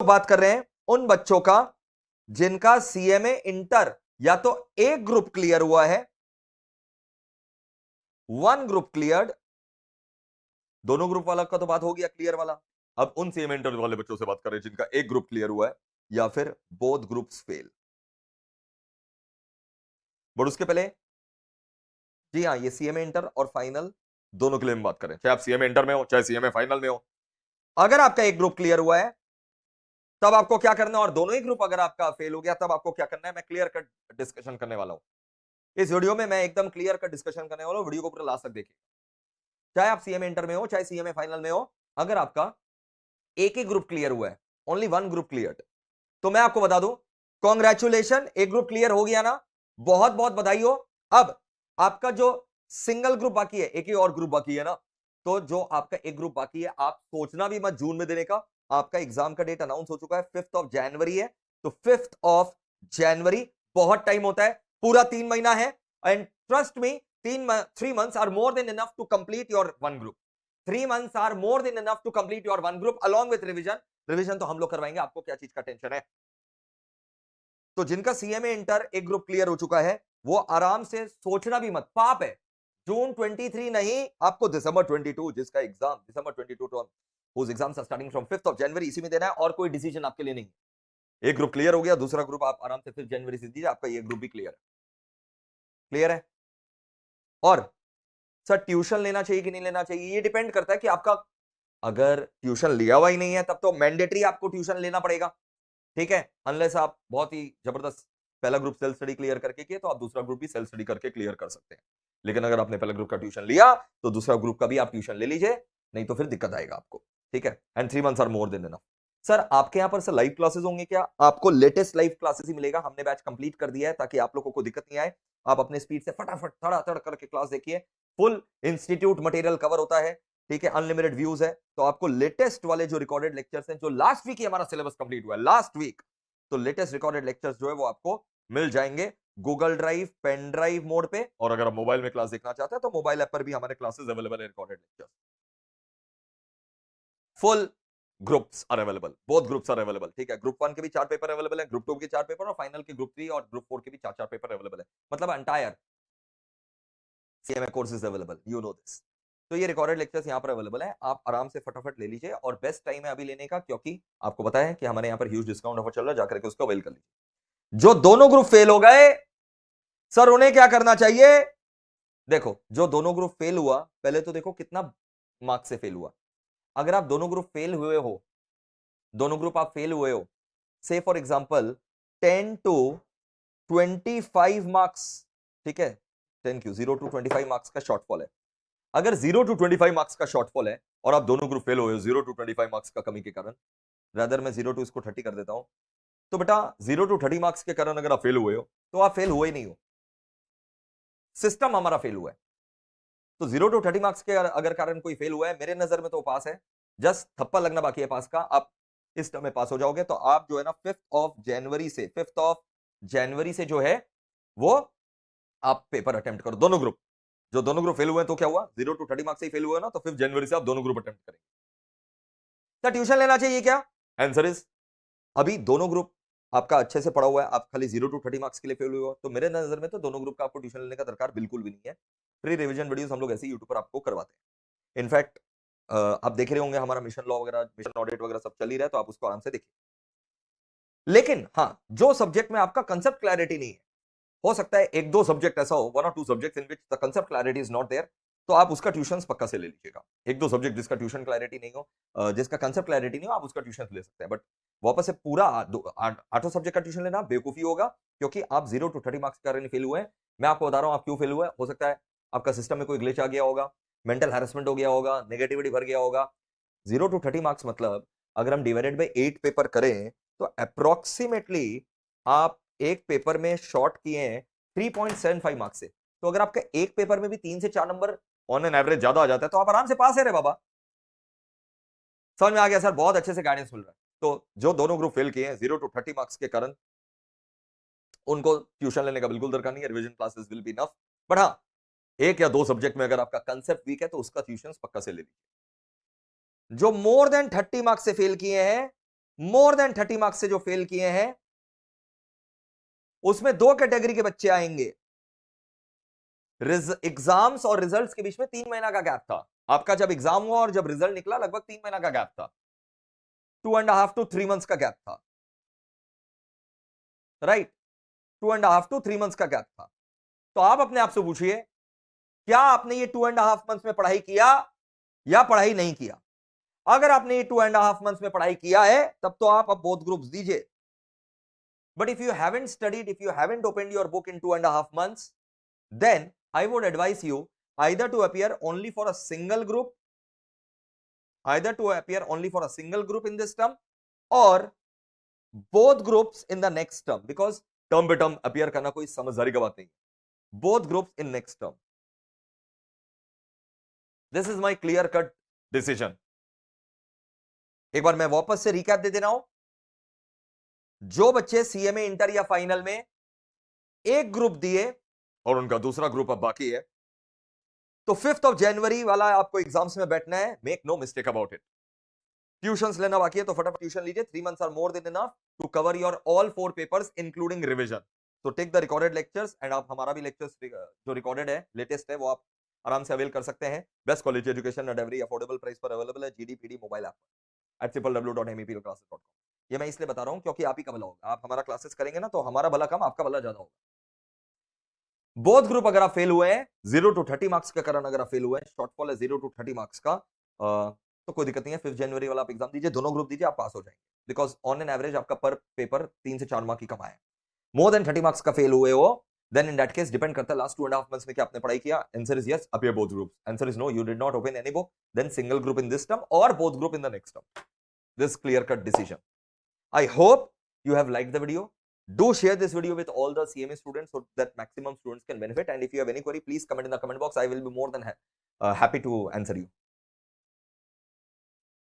बात कर रहे हैं उन बच्चों का जिनका सीएमए इंटर या तो एक ग्रुप क्लियर हुआ है, वन ग्रुप क्लियर्ड, दोनों ग्रुप वाला का तो बात हो गया क्लियर वाला। अब उन सीएमए इंटर वाले बच्चों से बात कर रहे हैं जिनका एक ग्रुप क्लियर हुआ है या फिर बोथ ग्रुप्स फेल। बट उसके पहले जी हाँ, ये सीएमए इंटर और फाइनल दोनों के लिए हम बात करें, चाहे आप सीएमए इंटर में हो चाहे सीएमए फाइनल में हो। अगर आपका एक ग्रुप क्लियर हुआ है तब आपको क्या करना है, और दोनों ही ग्रुप अगर आपका फेल हो गया तब आपको क्या करना है, मैं क्लियर कट डिस्कशन करने वाला हूं इस वीडियो में। मैं एकदम क्लियर कट डिस्कशन करने वाला हूं, वीडियो को पूरा लास्ट तक देखिए। चाहे आप सीएमए इंटर में हो चाहे सीएमए फाइनल में हो, अगर आपका एक ही ग्रुप क्लियर हुआ है, ओनली वन ग्रुप क्लियर, तो मैं आपको बता दूं कॉन्ग्रेचुलेशन, एक ग्रुप क्लियर हो गया ना, बहुत बहुत बधाई हो। अब आपका जो सिंगल ग्रुप बाकी है, एक ही और ग्रुप बाकी है ना, तो जो आपका एक ग्रुप बाकी है आप सोचना भी मत जून में देने का। आपका एग्जाम का डेट अनाउंस हो चुका है, 5th ऑफ जनवरी है, तो 5th ऑफ जनवरी, बहुत टाइम होता है, पूरा 3 महीना है। And trust me, 3 months are more than enough to complete your one group. 3 months are more than enough to complete your one group along with revision. Revision तो हम लोग करवाएंगे, आपको क्या चीज का टेंशन है। तो जिनका सीएमए इंटर एक ग्रुप क्लियर हो चुका है वो आराम से, सोचना भी मत, पाप है। जून 23 नहीं, आपको दिसंबर 22, जिसका एग्जाम दिसंबर 22 तो whose exams are starting from 5th of January, इसी में देना है, और कोई डिसीजन आपके लिए नहीं। एक ग्रुप क्लियर हो गया, दूसरा ग्रुप आप आराम से 5th जनवरी से दीजिए, आपका ये ग्रुप भी क्लियर है। क्लियर है। और सर ट्यूशन लेना चाहिए कि नहीं लेना चाहिए, ये डिपेंड करता है कि आपका, अगर ट्यूशन लिया हुआ ही नहीं है तब तो मैंडेटरी आपको ट्यूशन लेना पड़ेगा, ठीक है। अनलेस आप बहुत ही जबरदस्त पहला ग्रुप सेल्फ स्टडी क्लियर करके किए तो आप दूसरा ग्रुप भी सेल्फ स्टडी करके क्लियर कर सकते हैं। लेकिन अगर आपने पहला ग्रुप का ट्यूशन लिया तो दूसरा ग्रुप का भी आप ट्यूशन ले लीजिए, नहीं तो फिर दिक्कत आएगा आपको, ठीक है। And 3 months are more than enough. Sir आपके यहाँ पर सर लाइव क्लासेस होंगे क्या? आपको लेटेस्ट लाइव क्लासेस ही मिलेगा, हमने बैच कंप्लीट कर दिया है ताकि आप लोगों को दिक्कत नहीं आए। आप अपने स्पीड से फटाफट धड़ाधड़ करके क्लास देखिए, फुल इंस्टीट्यूट मटेरियल कवर होता है, ठीक है, अनलिमिटेड व्यूज है। तो आपको लेटेस्ट वाले जो रिकॉर्डेड लेक्चर्स हैं, जो लास्ट वीक ही हमारा सिलेबस कंप्लीट हुआ है, लास्ट वीक, तो लेटेस्ट रिकॉर्डेड लेक्चर्स जो है वो आपको मिल जाएंगे Google drive, pen drive mode पे। और अगर आप मोबाइल में क्लास देखना चाहते हैं तो मोबाइल ऐप पर भी हमारे क्लासेस अवेलेबल है, recorded lectures. Full groups are available, both groups are available, ठीक है। ग्रुप 1 के भी 4 पेपर अवेलेबल है, ग्रुप 2 के 4 पेपर, और फाइनल के ग्रुप 3 और ग्रुप 4 के भी 4 पेपर अवेलेबल है, मतलब entire CMA courses available, you know this. तो ये रिकॉर्डेड लेक्चर्स यहाँ पर अवेलेबल है, आप आराम से फटाफट ले लीजिए, और बेस्ट टाइम है अभी लेने का, क्योंकि आपको पता है कि हमारे यहाँ पर ह्यूज डिस्काउंट ऑफर चल रहा है, जाकर के उसको अवेल कर लीजिए। जो दोनों ग्रुप फेल हो गए सर उन्हें क्या करना चाहिए? देखो, जो दोनों ग्रुप फेल हुआ, पहले तो देखो कितना मार्क्स से फेल हुआ। अगर आप दोनों ग्रुप फेल हुए हो, दोनों ग्रुप आप फेल हुए हो, से फॉर एग्जांपल 10 to 25 मार्क्स, ठीक है, 10 क्यों, 0 to 25 मार्क्स का शॉर्टफॉल है। अगर 0 to 25 मार्क्स का शॉर्टफॉल है और आप दोनों ग्रुप फेल हुए हो 0 to 25 मार्क्स का कमी के कारण, रादर मैं 0 to इसको 30 कर देता हूं, तो बेटा 0 to 30 मार्क्स के कारण अगर आप फेल हुए हो तो आप फेल हुए ही नहीं हो, सिस्टम हमारा फेल हुआ है। तो 0 to 30 मार्क्स के अगर कारण कोई फेल हुआ है, मेरे नजर में तो पास है, जस्ट थप्पा लगना बाकी है पास का। आप इस टर्म में पास हो जाओगे, तो आप जो है ना 5th ऑफ जनवरी से जो है वो आप पेपर अटेम्प्ट करो, दोनों ग्रुप। जो दोनों ग्रुप फेल हुए हैं तो क्या हुआ, 0 to 30 मार्क्स से ही फेल हुए ना, तो 5th जनवरी से आप दोनों ग्रुप अटेम्प्ट करेंगे। क्या ट्यूशन लेना चाहिए क्या? आंसर इज, अभी दोनों ग्रुप आपका अच्छे से पढ़ा हुआ है, आप खाली 0 to 30 मार्क्स के लिए फेल हुए हो, तो मेरे नजर में तो दोनों ग्रुप का आपको ट्यूशन लेने का दरकार बिल्कुल भी नहीं है। फ्री रिवीजन वीडियोस हम लोग ऐसे यूट्यूब पर आपको करवाते हैं। इनफैक्ट आप देख रहे होंगे हमारा मिशन लॉ वगैरह, मिशन ऑडिट वगैरह सब चल ही रहा है, तो आप उसको आराम से देखिए। लेकिन हाँ, जो सब्जेक्ट में आपका कंसेप्ट क्लैरिटी नहीं है, हो सकता है 1-2 सब्जेक्ट ऐसा हो, 1 or 2 subjects in which the concept clarity is not there, तो आप उसका ट्यूशन पक्का से ले लीजिएगा। 1-2 सब्जेक्ट जिसका ट्यूशन क्लैरिटी नहीं हो, जिसका कंसेप्ट क्लैरिटी नहीं हो, आप उसका ट्यूशन ले सकते हैं। बट वापस से पूरा 8 सब्जेक्ट का ट्यूशन लेना बेवकूफी होगा, क्योंकि आप 0 to 30 मार्क्स के कारण फेल हुए हैं। मैं आपको बता रहा हूं आप क्यों फेल हुए। हो सकता है आपका सिस्टम में कोई ग्लिच आ गया होगा, मेंटल हैरेसमेंट हो गया होगा, नेगेटिविटी भर गया होगा। 0 to 30 मार्क्स मतलब अगर हम डिवाइडेड बाय 8 पेपर करें तो अप्रोक्सीमेटली आप एक पेपर में शॉर्ट किए हैं 3.75 मार्क्स से। तो अगर आपका एक पेपर में भी 3 से 4 नंबर ऑन एन एवरेज ज्यादा आ जाता है तो आप आराम से पास है रे बाबा। समझ में आ गया सर? बहुत अच्छे से गाइडेंस मिल रहा है। तो जो दोनों ग्रुप फेल किए हैं 0 to 30 मार्क्स के कारण, उनको ट्यूशन लेने का बिल्कुल दरकार नहीं है, revision classes will be enough. But हाँ, 1 या 2 सब्जेक्ट में अगर आपका कंसेप्ट वीक है तो उसका ट्यूशन पक्का से ले लीजिए। जो मोर देन 30 मार्क्स से फेल किए हैं मोर देन 30 मार्क्स से जो फेल किए हैं उसमें 2 कैटेगरी के बच्चे आएंगे। एग्जाम्स और रिजल्ट्स के बीच में 3 महीना का गैप था। आपका जब एग्जाम हुआ और जब रिजल्ट निकला लगभग 3 महीना का गैप था, 2.5 to 3 मंथ्स का गैप था, राइट? 2.5 to 3 मंथ्स का गैप था। तो आप अपने आप से पूछिए, क्या आपने ये 2.5 मंथ्स में पढ़ाई किया या पढ़ाई नहीं किया? अगर आपने ये 2.5 मंथ्स में पढ़ाई किया है तब तो आप अब बोथ ग्रुप्स दीजिए। But if you haven't studied, if you haven't opened your book in 2.5 months, then I would advise you either to appear only for a single group, either to appear only for a single group in this term or both groups in the next term, because term by term appear करना कोई समझदारी का बात नहीं। both groups in next term. This is my clear cut decision. एक बार मैं वापस से रिकैप दे रहा हूं। जो बच्चे सीएमए इंटर या फाइनल में एक ग्रुप दिए और उनका दूसरा ग्रुप अब बाकी है, तो 5 जनवरी वाला आपको एग्जाम्स में बैठना है। Make no mistake about it. Tuitions लेना बाकी है तो फटाफट ट्यूशन लीजिए। 3 months are more than enough to cover your all 4 papers including revision. तो take the recorded lectures and आप हमारा भी लेक्चर्स जो रिकॉर्डेड है, लेटेस्ट है, वो आप आराम से अवेल कर सकते हैं। Best quality education at every affordable price पर अवेलेबल है GD PD mobile app at www.meplclasses.com। ये मैं इसलिए बता रहा हूं क्योंकि आप ही का भला होगा। आप हमारा क्लासेस करेंगे ना तो हमारा भला कम, आपका भला ज्यादा होगा। बोथ ग्रुप अगर आप फेल हुए हैं 0 to 30 मार्क्स का कारण अगर आप फेल हुए हैं, शॉर्टफॉल है 0 to 30 मार्क्स का, तो कोई दिक्कत नहीं है। 5 जनवरी वाला आप एग्जाम दीजिए, दोनों ग्रुप दीजिए, आप पास हो जाएंगे। बिकॉज ऑन एन एवरेज आपका पर पेपर 3 से 4 मार्क ही कम आया है। मोर देन 30 मार्क्स का फेल हुए हो, then in that case depend करता है लास्ट 2.5 मंथ्स में क्या आपने पढ़ाई किया। Answer is yes, appear both groups. Answer is no, you did not open any book, then single group in this term और both group in the next term. This clear cut decision. I hope you have liked the video. Do share this video with all the CMA students so that maximum students can benefit. And if you have any query, please comment in the comment box. I will be more than happy to answer you.